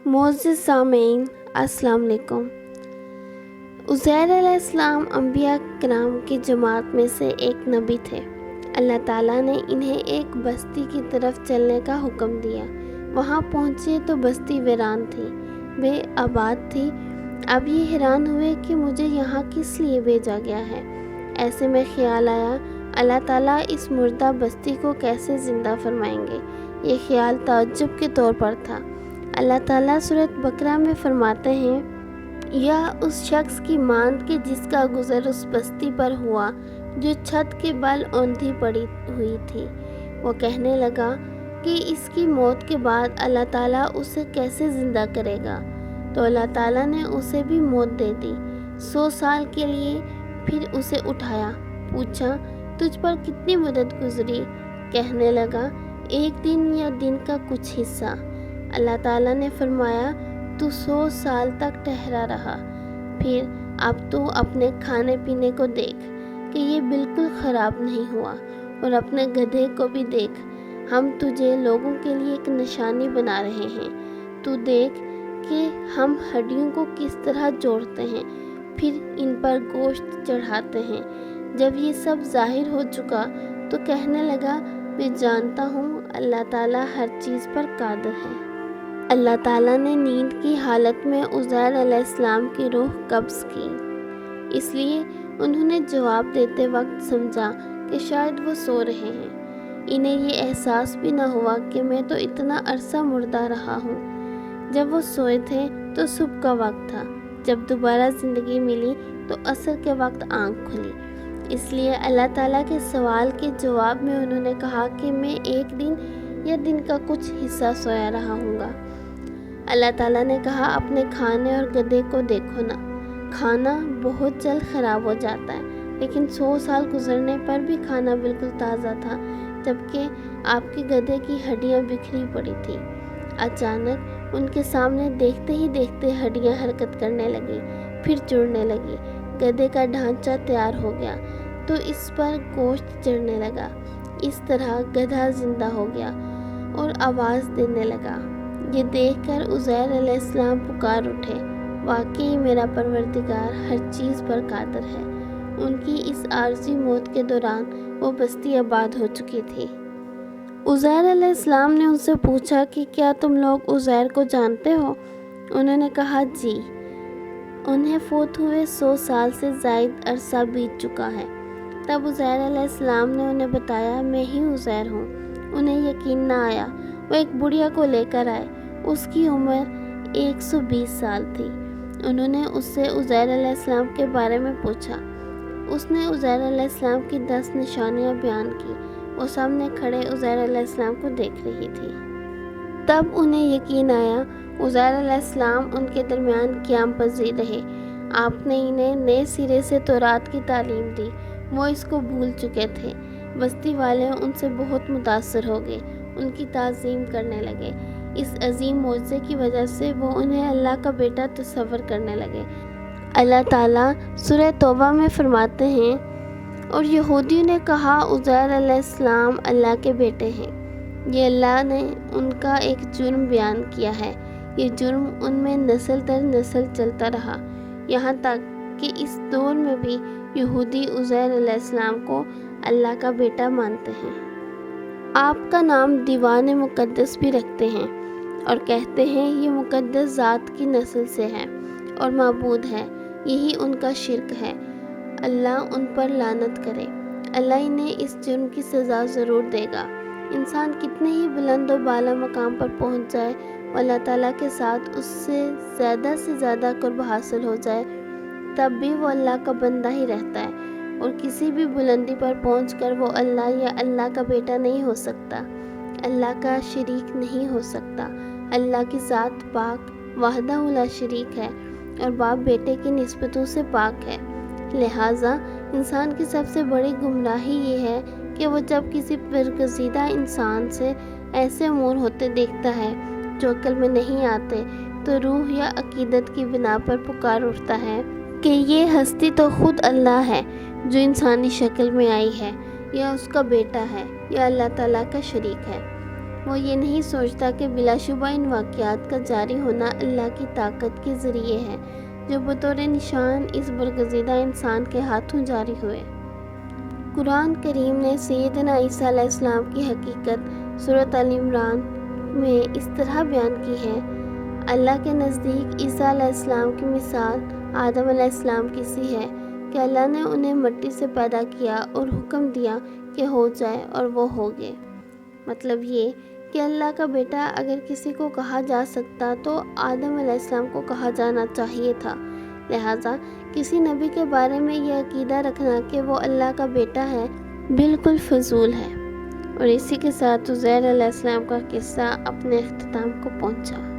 معزز سامعین، السلام علیکم۔ عزیر علیہ السلام انبیاء کرام کی جماعت میں سے ایک نبی تھے۔ اللہ تعالیٰ نے انہیں ایک بستی کی طرف چلنے کا حکم دیا۔ وہاں پہنچے تو بستی ویران تھی، بے آباد تھی۔ اب یہ حیران ہوئے کہ مجھے یہاں کس لیے بھیجا گیا ہے۔ ایسے میں خیال آیا، اللہ تعالیٰ اس مردہ بستی کو کیسے زندہ فرمائیں گے۔ یہ خیال تعجب کے طور پر تھا۔ اللہ تعالیٰ سورۃ بقرہ میں فرماتے ہیں، یا اس شخص کی مانند کہ جس کا گزر اس بستی پر ہوا جو چھت کے بل اوندھی پڑی ہوئی تھی۔ وہ کہنے لگا کہ اس کی موت کے بعد اللہ تعالیٰ اسے کیسے زندہ کرے گا، تو اللہ تعالیٰ نے اسے بھی موت دے دی 100 سال کے لیے۔ پھر اسے اٹھایا، پوچھا تجھ پر کتنی مدت گزری؟ کہنے لگا 1 دن یا دن کا کچھ حصہ۔ اللہ تعالیٰ نے فرمایا تو 100 سال تک ٹھہرا رہا۔ پھر اب تو اپنے کھانے پینے کو دیکھ کہ یہ بالکل خراب نہیں ہوا، اور اپنے گدھے کو بھی دیکھ، ہم تجھے لوگوں کے لیے ایک نشانی بنا رہے ہیں۔ تو دیکھ کہ ہم ہڈیوں کو کس طرح جوڑتے ہیں، پھر ان پر گوشت چڑھاتے ہیں۔ جب یہ سب ظاہر ہو چکا تو کہنے لگا، میں جانتا ہوں اللہ تعالیٰ ہر چیز پر قادر ہے۔ اللہ تعالیٰ نے نیند کی حالت میں عزیر علیہ السلام کی روح قبض کی، اس لیے انہوں نے جواب دیتے وقت سمجھا کہ شاید وہ سو رہے ہیں۔ انہیں یہ احساس بھی نہ ہوا کہ میں تو اتنا عرصہ مردہ رہا ہوں۔ جب وہ سوئے تھے تو صبح کا وقت تھا۔ جب دوبارہ زندگی ملی تو عصر کے وقت آنکھ کھلی۔ اس لیے اللہ تعالیٰ کے سوال کے جواب میں انہوں نے کہا کہ میں 1 دن یا دن کا کچھ حصہ سویا رہا ہوں گا۔ اللہ تعالیٰ نے کہا، اپنے کھانے اور گدھے کو دیکھو نا۔ کھانا بہت جلد خراب ہو جاتا ہے، لیکن 100 سال گزرنے پر بھی کھانا بالکل تازہ تھا، جبکہ آپ کے گدھے کی ہڈیاں بکھری پڑی تھیں۔ اچانک ان کے سامنے دیکھتے ہی دیکھتے ہڈیاں حرکت کرنے لگی، پھر جڑنے لگی۔ گدھے کا ڈھانچہ تیار ہو گیا تو اس پر گوشت چڑھنے لگا۔ اس طرح گدھا زندہ ہو گیا اور آواز دینے لگا۔ یہ دیکھ کر عزیر علیہ السلام پکار اٹھے، واقعی میرا پروردگار ہر چیز پر قادر ہے۔ ان کی اس عارضی موت کے دوران وہ بستی آباد ہو چکی تھی۔ عزیر علیہ السلام نے ان سے پوچھا کہ کیا تم لوگ عزیر کو جانتے ہو؟ انہوں نے کہا جی، انہیں فوت ہوئے 100 سال سے زائد عرصہ بیت چکا ہے۔ تب عزیر علیہ السلام نے انہیں بتایا، میں ہی عزیر ہوں۔ انہیں یقین نہ آیا۔ وہ ایک بڑھیا کو لے کر آئے، اس کی عمر 120 سال تھی۔ انہوں نے اس سے عزیر علیہ السلام کے بارے میں پوچھا۔ اس نے عزیر علیہ السلام کی 10 نشانیاں بیان کی۔ وہ سامنے کھڑے عزیر علیہ السلام کو دیکھ رہی تھی۔ تب انہیں یقین آیا۔ عزیر علیہ السلام ان کے درمیان قیام پذیر رہے۔ آپ نے انہیں نئے سرے سے تورات کی تعلیم دی۔ وہ اس کو بھول چکے تھے۔ بستی والے ان سے بہت متاثر ہو گئے، ان کی تعظیم کرنے لگے۔ اس عظیم معجزے کی وجہ سے وہ انہیں اللہ کا بیٹا تصور کرنے لگے۔ اللہ تعالیٰ سورہ توبہ میں فرماتے ہیں، اور یہودیوں نے کہا عزیر علیہ السلام اللہ کے بیٹے ہیں۔ یہ اللہ نے ان کا ایک جرم بیان کیا ہے۔ یہ جرم ان میں نسل در نسل چلتا رہا، یہاں تک کہ اس دور میں بھی یہودی عزیر علیہ السلام کو اللہ کا بیٹا مانتے ہیں۔ آپ کا نام دیوان مقدس بھی رکھتے ہیں اور کہتے ہیں یہ مقدس ذات کی نسل سے ہے اور معبود ہے۔ یہی ان کا شرک ہے۔ اللہ ان پر لعنت کرے۔ اللہ انہیں اس جرم کی سزا ضرور دے گا۔ انسان کتنے ہی بلند و بالا مقام پر پہنچ جائے، اللہ تعالیٰ کے ساتھ اس سے زیادہ قرب حاصل ہو جائے، تب بھی وہ اللہ کا بندہ ہی رہتا ہے، اور کسی بھی بلندی پر پہنچ کر وہ اللہ یا اللہ کا بیٹا نہیں ہو سکتا، اللہ کا شریک نہیں ہو سکتا۔ اللہ کی ذات پاک وحدہ لا شریک ہے اور باپ بیٹے کی نسبتوں سے پاک ہے۔ لہٰذا انسان کی سب سے بڑی گمراہی یہ ہے کہ وہ جب کسی برگزیدہ انسان سے ایسے امور ہوتے دیکھتا ہے جو عقل میں نہیں آتے، تو روح یا عقیدت کی بنا پر پکار اٹھتا ہے کہ یہ ہستی تو خود اللہ ہے جو انسانی شکل میں آئی ہے، یا اس کا بیٹا ہے، یا اللہ تعالیٰ کا شریک ہے۔ وہ یہ نہیں سوچتا کہ بلا شبہ ان واقعات کا جاری ہونا اللہ کی طاقت کے ذریعے ہے جو بطور نشان اس برگزیدہ انسان کے ہاتھوں جاری ہوئے۔ قرآن کریم نے سیدنا عیسیٰ علیہ السلام کی حقیقت سورۃ آل عمران میں اس طرح بیان کی ہے۔ اللہ کے نزدیک عیسیٰ علیہ السلام کی مثال آدم علیہ السلام کی سی ہے کہ اللہ نے انہیں مٹی سے پیدا کیا اور حکم دیا کہ ہو جائے اور وہ ہو گئے۔ مطلب یہ کہ اللہ کا بیٹا اگر کسی کو کہا جا سکتا تو آدم علیہ السلام کو کہا جانا چاہیے تھا۔ لہٰذا کسی نبی کے بارے میں یہ عقیدہ رکھنا کہ وہ اللہ کا بیٹا ہے بالکل فضول ہے۔ اور اسی کے ساتھ عزیر علیہ السلام کا قصہ اپنے اختتام کو پہنچا۔